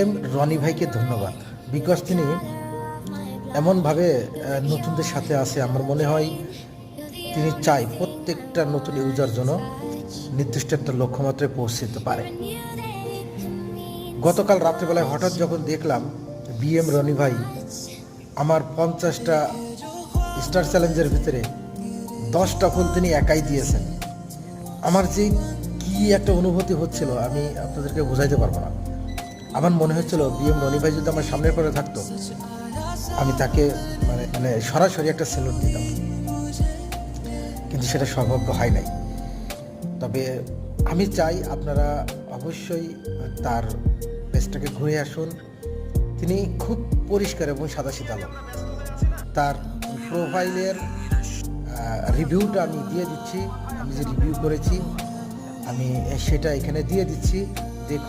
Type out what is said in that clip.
M Roni ভাইকে ধন্যবাদ, because তিনি এমনভাবে নতুনদের সাথে আছে। আমার মনে হয় তিনি চাই প্রত্যেকটা নতুন ইউজার যেন নির্দিষ্ট একটা লক্ষ্যমাত্রায় পৌঁছতে পারে। গতকাল রাত্রেবেলায় হঠাৎ যখন দেখলাম বিএম রনি ভাই আমার 50টা স্টার চ্যালেঞ্জের ভিতরে 10টা ফুল তিনি একাই দিয়েছেন, আমার যে কি একটা অনুভূতি হচ্ছিল আমি আপনাদেরকে বোঝাইতে পারবো না। আমার মনে হচ্ছিল বিএম রনি ভাই যদি আমার সামনের পরে থাকতো, আমি তাকে মানে মানে সরাসরি একটা সেলুট দিতাম, কিন্তু সেটা সৌভাগ্য হয় নাই। তবে আমি চাই আপনারা অবশ্যই তার পেজটাকে ঘুরে আসুন। তিনি খুব পরিষ্কার এবং সাদাসিধা লোক। তার প্রোফাইলের রিভিউটা আমি দিয়ে দিচ্ছি, আমি যে রিভিউ করেছি আমি সেটা এখানে দিয়ে দিচ্ছি, দেখুন।